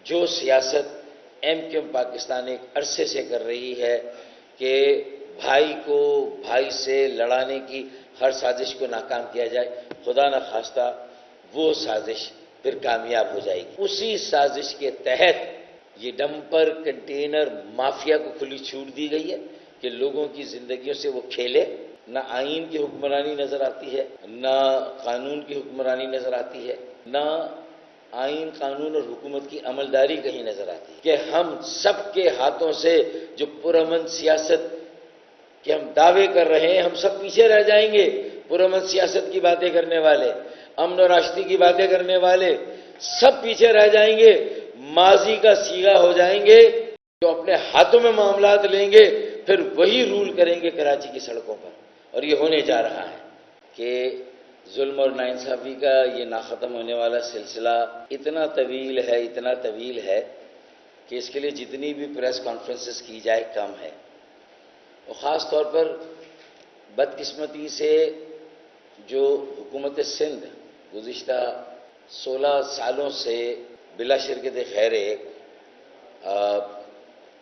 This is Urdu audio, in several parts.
جو سیاست ایم کیو ایم پاکستان ایک عرصے سے کر رہی ہے کہ بھائی کو بھائی سے لڑانے کی ہر سازش کو ناکام کیا جائے، خدا نہ خواستہ وہ سازش پھر کامیاب ہو جائے گی۔ اسی سازش کے تحت یہ ڈمپر کنٹینر مافیا کو کھلی چھوٹ دی گئی ہے کہ لوگوں کی زندگیوں سے وہ کھیلے۔ نہ آئین کی حکمرانی نظر آتی ہے، نہ قانون کی حکمرانی نظر آتی ہے، نہ آئین، قانون اور حکومت کی عملداری کہیں نظر آتی ہے کہ ہم سب کے ہاتھوں سے جو پرامن سیاست کہ ہم دعوے کر رہے ہیں، ہم سب پیچھے رہ جائیں گے۔ پرامن سیاست کی باتیں کرنے والے، امن و راشدی کی باتیں کرنے والے سب پیچھے رہ جائیں گے، ماضی کا سیغہ ہو جائیں گے۔ جو اپنے ہاتھوں میں معاملات لیں گے پھر وہی رول کریں گے کراچی کی سڑکوں پر، اور یہ ہونے جا رہا ہے کہ ظلم اور ناانصافی کا یہ ناختم ہونے والا سلسلہ اتنا طویل ہے کہ اس کے لیے جتنی بھی پریس کانفرنسز کی جائے کم ہے۔ اور خاص طور پر بدقسمتی سے جو حکومت سندھ گزشتہ 16 سالوں سے بلا شرکت خیر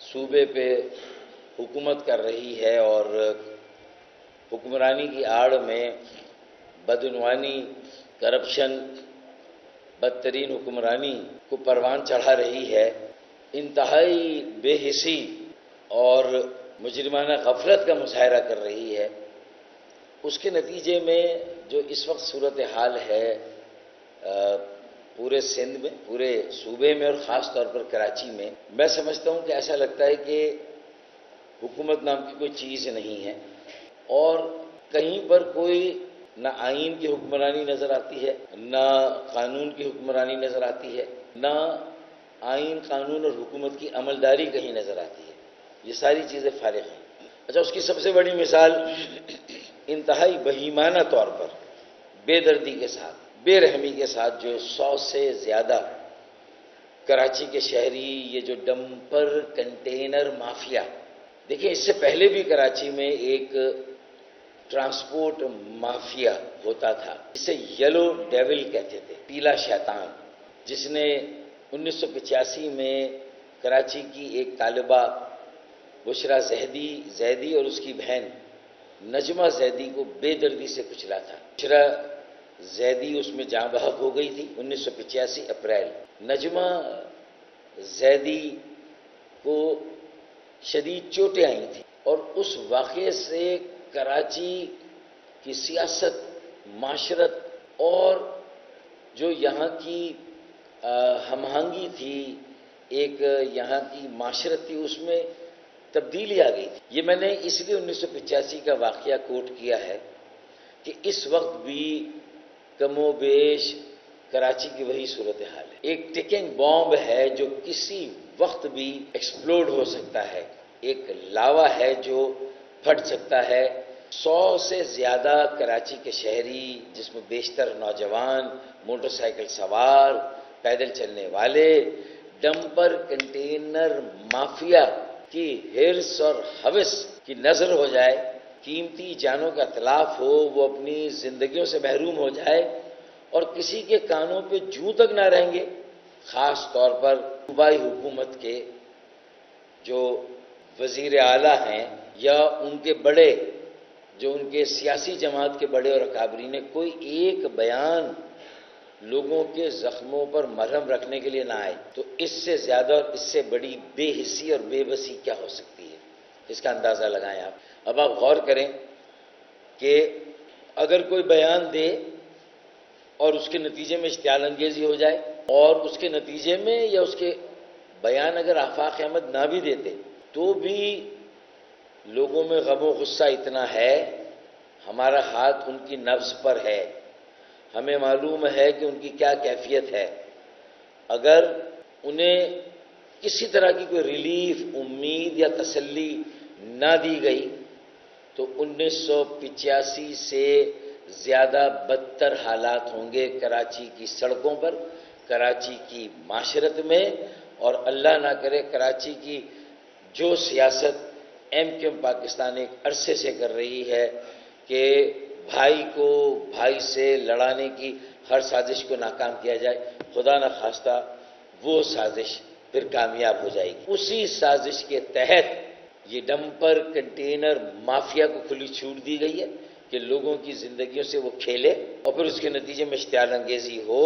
صوبے پہ حکومت کر رہی ہے اور حکمرانی کی آڑ میں بدعنوانی، کرپشن، بدترین حکمرانی کو پروان چڑھا رہی ہے، انتہائی بے حسی اور مجرمانہ غفلت کا مظاہرہ کر رہی ہے، اس کے نتیجے میں جو اس وقت صورتحال ہے پورے سندھ میں، پورے صوبے میں اور خاص طور پر کراچی میں، میں سمجھتا ہوں کہ ایسا لگتا ہے کہ حکومت نام کی کوئی چیز نہیں ہے، اور کہیں پر کوئی نہ آئین کی حکمرانی نظر آتی ہے، نہ قانون کی حکمرانی نظر آتی ہے، نہ آئین، قانون اور حکومت کی عملداری کہیں نظر آتی ہے۔ یہ ساری چیزیں فارغ ہیں۔ اچھا، اس کی سب سے بڑی مثال انتہائی بہیمانہ طور پر بے دردی کے ساتھ، بے رحمی کے ساتھ جو 100 سے زیادہ کراچی کے شہری یہ جو ڈمپر کنٹینر مافیا، دیکھیں اس سے پہلے بھی کراچی میں ایک ٹرانسپورٹ مافیا ہوتا تھا، اسے یلو ڈیول کہتے تھے، پیلا شیطان، جس نے 1985 میں کراچی کی ایک طالبہ بشرا زیدی اور اس کی بہن نجمہ زیدی کو بے دردی سے کچلا تھا۔ بشرا زیدی اس میں جاں بحق ہو گئی تھی 1985 اپریل۔ نجمہ زیدی کو شدید چوٹیں آئی تھیں، اور اس واقعے سے کراچی کی سیاست، معاشرت اور جو یہاں کی ہم آہنگی تھی، ایک یہاں کی معاشرت تھی، اس میں تبدیلی آ گئی تھی۔ یہ میں نے اس لیے 1985 کا واقعہ کوٹ کیا ہے کہ اس وقت بھی کم و بیش کراچی کی وہی صورتحال ہے۔ ایک ٹکنگ بامب ہے جو کسی وقت بھی ایکسپلوڈ ہو سکتا ہے، ایک لاوا ہے جو پھٹ سکتا ہے۔ 100 سے زیادہ کراچی کے شہری، جس میں بیشتر نوجوان، موٹر سائیکل سوار، پیدل چلنے والے، ڈمپر کنٹینر مافیا کی ہرس اور ہوس کی نظر ہو جائے، قیمتی جانوں کا اتلاف ہو، وہ اپنی زندگیوں سے محروم ہو جائے اور کسی کے کانوں پہ جوں تک نہ رہیں گے، خاص طور پر صوبائی حکومت کے جو وزیر اعلیٰ ہیں یا ان کے بڑے، جو ان کے سیاسی جماعت کے بڑے اور اکابرین نے کوئی ایک بیان لوگوں کے زخموں پر مرہم رکھنے کے لیے نہ آئے، تو اس سے زیادہ اور اس سے بڑی بے حسی اور بے بسی کیا ہو سکتی ہے، اس کا اندازہ لگائیں آپ۔ اب آپ غور کریں کہ اگر کوئی بیان دے اور اس کے نتیجے میں اشتعال انگیزی ہو جائے، اور اس کے نتیجے میں یا اس کے بیان اگر آفاق احمد نہ بھی دیتے تو بھی لوگوں میں غم و غصہ اتنا ہے، ہمارا ہاتھ ان کی نبض پر ہے، ہمیں معلوم ہے کہ ان کی کیا کیفیت ہے۔ اگر انہیں کسی طرح کی کوئی ریلیف، امید یا تسلی نہ دی گئی تو 1985 سے زیادہ بدتر حالات ہوں گے کراچی کی سڑکوں پر، کراچی کی معاشرت میں، اور اللہ نہ کرے کراچی کی جو سیاست ایم کیو ایم پاکستان ایک عرصے سے کر رہی ہے کہ بھائی کو بھائی سے لڑانے کی ہر سازش کو ناکام کیا جائے، خدا نہ خواستہ وہ سازش پھر کامیاب ہو جائے گی۔ اسی سازش کے تحت یہ ڈمپر کنٹینر مافیا کو کھلی چھوٹ دی گئی ہے کہ لوگوں کی زندگیوں سے وہ کھیلے اور پھر اس کے نتیجے میں اشتعال انگیزی ہو،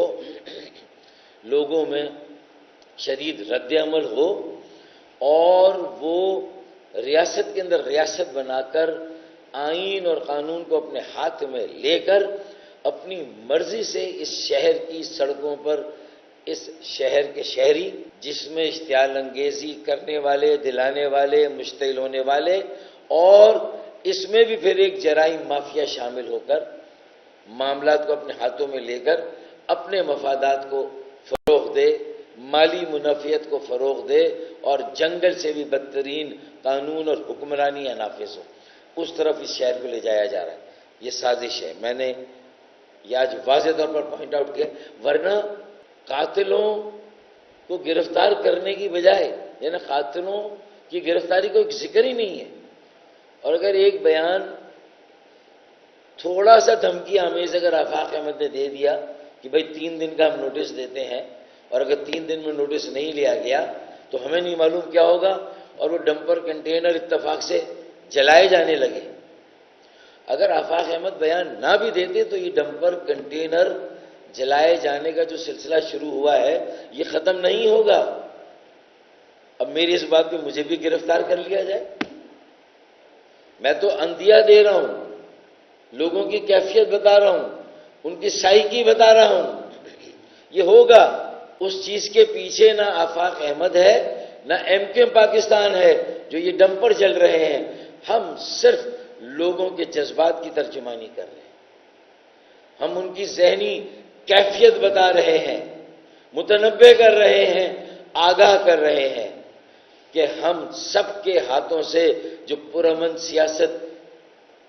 لوگوں میں شدید رد عمل ہو اور وہ ریاست کے اندر ریاست بنا کر آئین اور قانون کو اپنے ہاتھ میں لے کر اپنی مرضی سے اس شہر کی سڑکوں پر اس شہر کے شہری، جس میں اشتعال انگیزی کرنے والے، دلانے والے، مشتعل ہونے والے اور اس میں بھی پھر ایک جرائم مافیا شامل ہو کر معاملات کو اپنے ہاتھوں میں لے کر اپنے مفادات کو فروغ دے، مالی منافعت کو فروغ دے اور جنگل سے بھی بدترین قانون اور حکمرانی نافذ ہو، اس طرف اس شہر کو لے جایا جا رہا ہے۔ یہ سازش ہے، میں نے یہ آج واضح طور پر پوائنٹ آؤٹ کیا، ورنہ قاتلوں کو گرفتار کرنے کی بجائے یعنی قاتلوں کی گرفتاری کو ایک ذکر ہی نہیں ہے، اور اگر ایک بیان تھوڑا سا دھمکی آمیز اگر آفاق احمد نے دے دیا کہ بھئی 3 دن کا ہم نوٹس دیتے ہیں اور اگر 3 دن میں نوٹس نہیں لیا گیا تو ہمیں نہیں معلوم کیا ہوگا، اور وہ ڈمپر کنٹینر اتفاق سے جلائے جانے لگے۔ اگر آفاق احمد بیان نہ بھی دیتے تو یہ ڈمپر کنٹینر جلائے جانے کا جو سلسلہ شروع ہوا ہے یہ ختم نہیں ہوگا۔ اب میری اس بات پہ مجھے بھی گرفتار کر لیا جائے، میں تو اندیا دے رہا ہوں، لوگوں کی کیفیت بتا رہا ہوں، ان کی سائیکی بتا رہا ہوں، یہ ہوگا۔ اس چیز کے پیچھے نہ آفاق احمد ہے نہ ایم کیو ایم پاکستان ہے جو یہ ڈمپر چل رہے ہیں، ہم صرف لوگوں کے جذبات کی ترجمانی کر رہے ہیں، ہم ان کی ذہنی کیفیت بتا رہے ہیں، متنبع کر رہے ہیں، آگاہ کر رہے ہیں کہ ہم سب کے ہاتھوں سے جو پرامن سیاست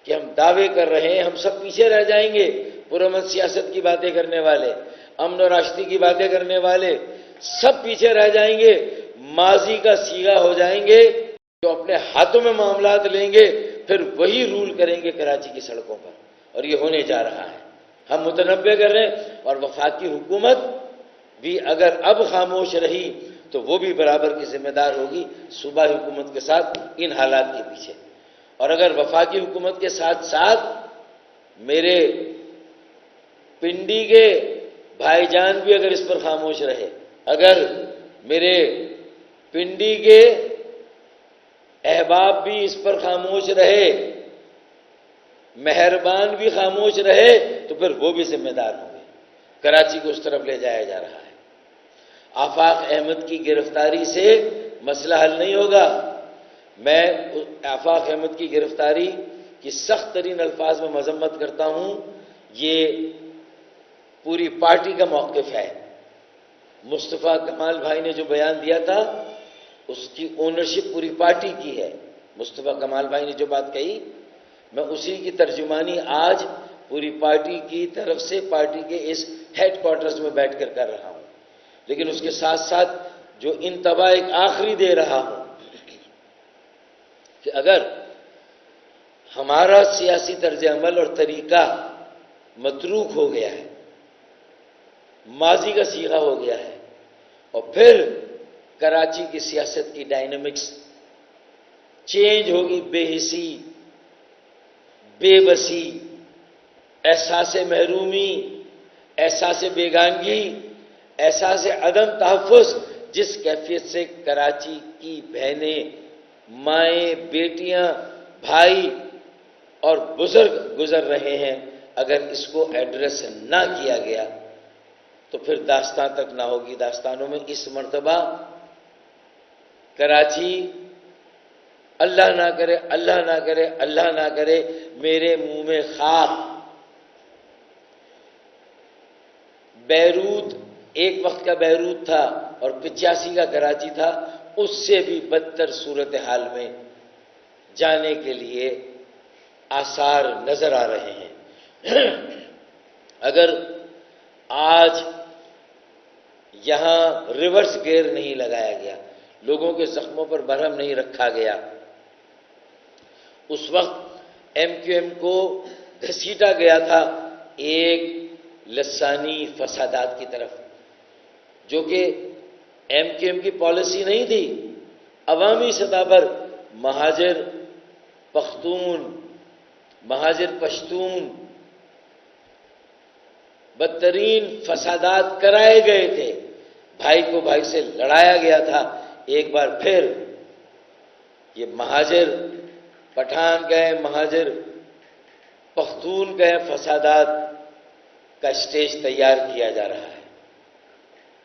کے ہم دعوے کر رہے ہیں ہم سب پیچھے رہ جائیں گے۔ پرامن سیاست کی باتیں کرنے والے، امن و راشدی کی باتیں کرنے والے سب پیچھے رہ جائیں گے، ماضی کا صیغہ ہو جائیں گے، جو اپنے ہاتھوں میں معاملات لیں گے پھر وہی رول کریں گے کراچی کی سڑکوں پر، اور یہ ہونے جا رہا ہے۔ ہم متنبع کر رہے ہیں، اور وفاقی حکومت بھی اگر اب خاموش رہی تو وہ بھی برابر کی ذمہ دار ہوگی صوبائی حکومت کے ساتھ ان حالات کے پیچھے، اور اگر وفاقی حکومت کے ساتھ ساتھ میرے پنڈی کے بھائی جان بھی اگر اس پر خاموش رہے، اگر میرے پنڈی کے احباب بھی اس پر خاموش رہے، مہربان بھی خاموش رہے، تو پھر وہ بھی ذمہ دار ہوں گے۔ کراچی کو اس طرف لے جایا جا رہا ہے۔ آفاق احمد کی گرفتاری سے مسئلہ حل نہیں ہوگا۔ میں آفاق احمد کی گرفتاری کی سخت ترین الفاظ میں مذمت کرتا ہوں، یہ پوری پارٹی کا موقف ہے۔ مصطفیٰ کمال بھائی نے جو بیان دیا تھا اس کی اونرشپ پوری پارٹی کی ہے۔ مصطفیٰ کمال بھائی نے جو بات کہی میں اسی کی ترجمانی آج پوری پارٹی کی طرف سے پارٹی کے اس ہیڈ کوارٹرز میں بیٹھ کر رہا ہوں، لیکن اس کے ساتھ ساتھ جو انتباہ ایک آخری دے رہا ہوں کہ اگر ہمارا سیاسی طرز عمل اور طریقہ متروک ہو گیا ہے، ماضی کا صیغہ ہو گیا ہے، اور پھر کراچی کی سیاست کی ڈائنامکس چینج ہوگی، بے حسی، بے بسی، احساس محرومی، احساس بیگانگی، احساس عدم تحفظ، جس کیفیت سے کراچی کی بہنیں، مائیں، بیٹیاں، بھائی اور بزرگ گزر رہے ہیں، اگر اس کو ایڈریس نہ کیا گیا تو پھر داستان تک نہ ہوگی۔ داستانوں میں اس مرتبہ کراچی، اللہ نہ کرے، اللہ نہ کرے، اللہ نہ کرے میرے منہ میں خاک، بیروت ایک وقت کا بیروت تھا اور 85 کا کراچی تھا، اس سے بھی بدتر صورتحال میں جانے کے لیے آثار نظر آ رہے ہیں۔ اگر آج یہاں ریورس گیئر نہیں لگایا گیا، لوگوں کے زخموں پر برہم نہیں رکھا گیا، اس وقت ایم کیو ایم کو گھسیٹا گیا تھا ایک لسانی فسادات کی طرف، جو کہ ایم کیو ایم کی پالیسی نہیں تھی. عوامی سطح پر مہاجر پختون، مہاجر پشتون بدترین فسادات کرائے گئے تھے. بھائی کو بھائی سے لڑایا گیا تھا. ایک بار پھر یہ مہاجر پٹھان گئے، مہاجر پختون گئے، فسادات کا اسٹیج تیار کیا جا رہا ہے.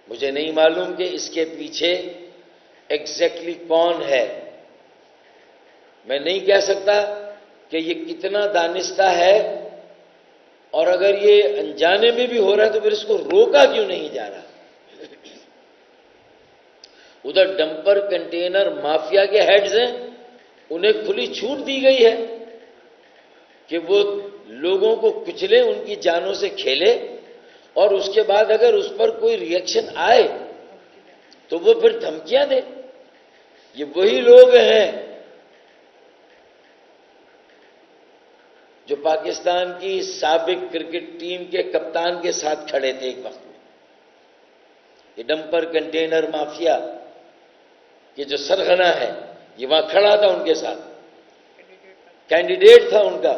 مجھے نہیں معلوم کہ اس کے پیچھے ایگزیکٹلی کون ہے. میں نہیں کہہ سکتا کہ یہ کتنا دانستہ ہے، اور اگر یہ انجانے میں بھی ہو رہا ہے تو پھر اس کو روکا کیوں نہیں جا رہا. ادھر ڈمپر کنٹینر مافیا کے ہیڈز ہیں، انہیں کھلی چھوٹ دی گئی ہے کہ وہ لوگوں کو کچلے، ان کی جانوں سے کھیلے، اور اس کے بعد اگر اس پر کوئی ری ایکشن آئے تو وہ پھر دھمکیاں دے. یہ وہی لوگ ہیں جو پاکستان کی سابق کرکٹ ٹیم کے کپتان کے ساتھ کھڑے تھے ایک وقت میں. یہ ڈمپر کنٹینر مافیا یہ جو سرغنہ ہے یہ وہاں کھڑا تھا ان کے ساتھ، کینڈیڈیٹ تھا ان کا.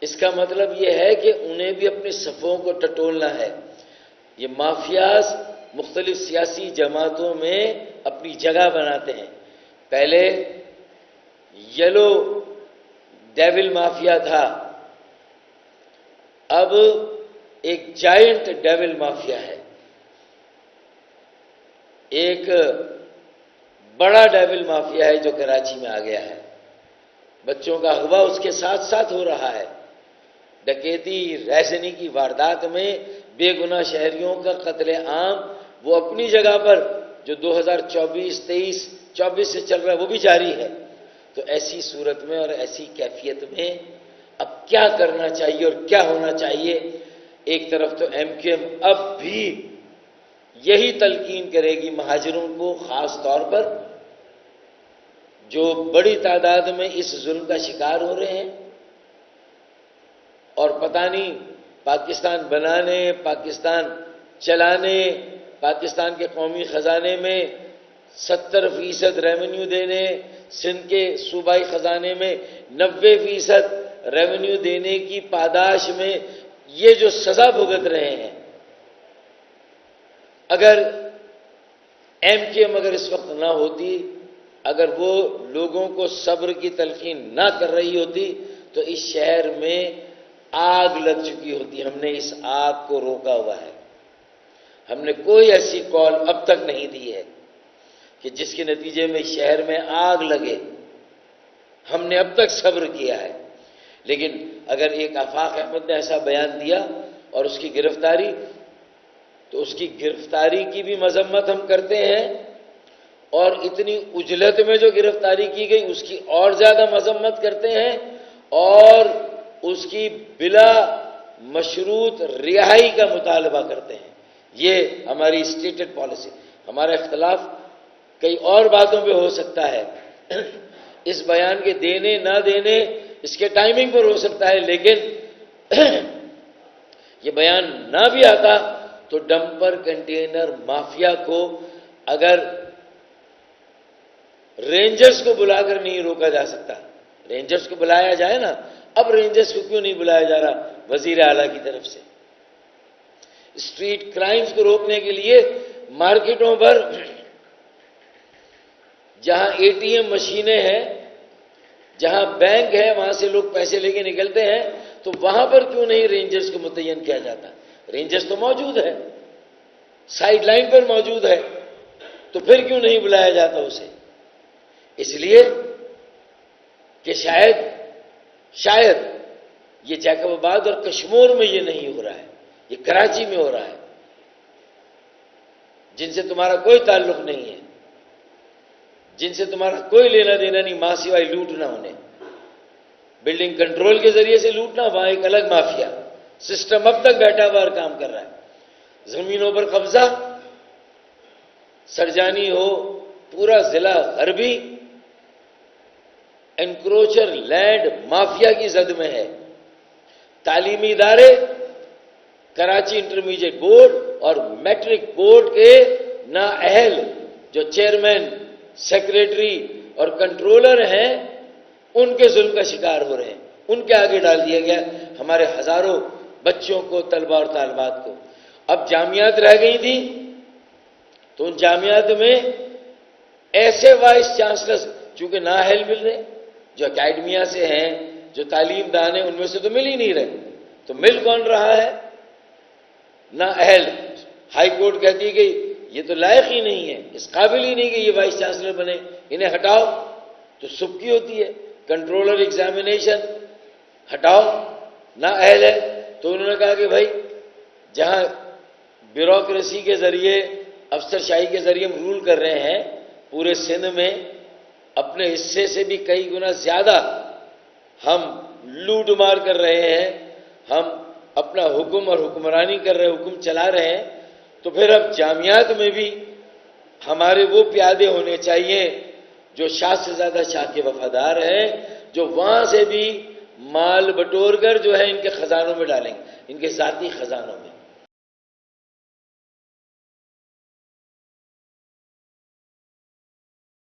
اس کا مطلب یہ ہے کہ انہیں بھی اپنی صفوں کو ٹٹولنا ہے. یہ مافیاز مختلف سیاسی جماعتوں میں اپنی جگہ بناتے ہیں. پہلے یلو ڈیول مافیا تھا، اب ایک جائنٹ ڈیول مافیا ہے. ایک بڑا ڈیول مافیا ہے جو کراچی میں آ گیا ہے. بچوں کا اغوا اس کے ساتھ ساتھ ہو رہا ہے. ڈکیتی، ریزنی کی واردات میں بے گناہ شہریوں کا قتل عام وہ اپنی جگہ پر جو 2024 سے چل رہا ہے وہ بھی جاری ہے. تو ایسی صورت میں اور ایسی کیفیت میں اب کیا کرنا چاہیے اور کیا ہونا چاہیے؟ ایک طرف تو ایم کیو ایم اب بھی یہی تلقین کرے گی مہاجروں کو، خاص طور پر جو بڑی تعداد میں اس ظلم کا شکار ہو رہے ہیں، اور پتہ نہیں پاکستان بنانے، پاکستان چلانے، پاکستان کے قومی خزانے میں 70% ریونیو دینے، سندھ کے صوبائی خزانے میں 90% ریونیو دینے کی پاداش میں یہ جو سزا بھگت رہے ہیں، اگر ایم کیو ایم اگر اس وقت نہ ہوتی، اگر وہ لوگوں کو صبر کی تلقین نہ کر رہی ہوتی تو اس شہر میں آگ لگ چکی ہوتی. ہم نے اس آگ کو روکا ہوا ہے. ہم نے کوئی ایسی کال اب تک نہیں دی ہے کہ جس کے نتیجے میں شہر میں آگ لگے. ہم نے اب تک صبر کیا ہے. لیکن اگر ایک آفاق احمد نے ایسا بیان دیا اور اس کی گرفتاری، تو اس کی گرفتاری کی بھی مذمت ہم کرتے ہیں، اور اتنی عجلت میں جو گرفتاری کی گئی اس کی اور زیادہ مذمت کرتے ہیں، اور اس کی بلا مشروط رہائی کا مطالبہ کرتے ہیں. یہ ہماری اسٹیٹڈ پالیسی. ہمارا اختلاف کئی اور باتوں پہ ہو سکتا ہے، اس بیان کے دینے نہ دینے اس کے ٹائمنگ پر ہو سکتا ہے، لیکن یہ بیان نہ بھی آتا تو ڈمپر کنٹینر مافیا کو اگر رینجرز کو بلا کر نہیں روکا جا سکتا، رینجرز کو بلایا جائے نا. اب رینجرز کو کیوں نہیں بلایا جا رہا وزیر اعلیٰ کی طرف سے؟ اسٹریٹ کرائمز کو روکنے کے لیے مارکیٹوں پر جہاں اے ٹی ایم مشینیں ہیں، جہاں بینک ہے، وہاں سے لوگ پیسے لے کے نکلتے ہیں، تو وہاں پر کیوں نہیں رینجرز کو متعین کیا جاتا؟ رینجرز تو موجود ہے، سائیڈ لائن پر موجود ہے، تو پھر کیوں نہیں بلایا جاتا اسے؟ اس لیے کہ شاید یہ جیکب آباد اور کشمور میں یہ نہیں ہو رہا ہے، یہ کراچی میں ہو رہا ہے، جن سے تمہارا کوئی تعلق نہیں ہے، جن سے تمہارا کوئی لینا دینا نہیں، ماں سوائے لوٹنا انہیں، بلڈنگ کنٹرول کے ذریعے سے لوٹنا، وہاں ایک الگ مافیا سسٹم اب تک بیٹھا ہوا اور کام کر رہا ہے. زمینوں پر قبضہ، سرجانی ہو، پورا ضلع غربی انکروچر لینڈ مافیا کی زد میں ہے. تعلیمی ادارے کراچی انٹرمیڈیٹ بورڈ اور میٹرک بورڈ کے نااہل جو چیئرمین، سیکریٹری اور کنٹرولر ہیں، ان کے ظلم کا شکار ہو رہے ہیں، ان کے آگے ڈال دیا گیا ہمارے ہزاروں بچوں کو، طلباء اور طالبات کو۔ اب جامعات رہ گئی تھیں تو ان جامعات میں ایسے وائس چانسلرز چونکہ نااہل مل رہے، جو اکیڈمیا سے ہیں، جو تعلیم دان ہیں، ان میں سے تو مل ہی نہیں رہے، تو مل کون رہا ہے؟ نااہل۔ ہائی کورٹ کہتی ہے کہ یہ تو لائق ہی نہیں ہے، اس قابل ہی نہیں کہ یہ وائس چانسلر بنے، انہیں ہٹاؤ۔ تو سبکی ہوتی ہے، کنٹرولر ایگزامینیشن ہٹاؤ، نااہل ہے۔ تو انہوں نے کہا کہ بھائی جہاں بیوروکریسی کے ذریعے، افسر شاہی کے ذریعے ہم رول کر رہے ہیں پورے سندھ میں، اپنے حصے سے بھی کئی گنا زیادہ ہم لوٹ مار کر رہے ہیں، ہم اپنا حکم اور حکمرانی کر رہے ہیں، حکم چلا رہے ہیں، تو پھر اب جامعات میں بھی ہمارے وہ پیادے ہونے چاہیے جو شاہ سے زیادہ شاہ کے وفادار ہیں، جو وہاں سے بھی مال بٹور کر جو ہے ان کے خزانوں میں ڈالیں گے، ان کے ذاتی خزانوں میں۔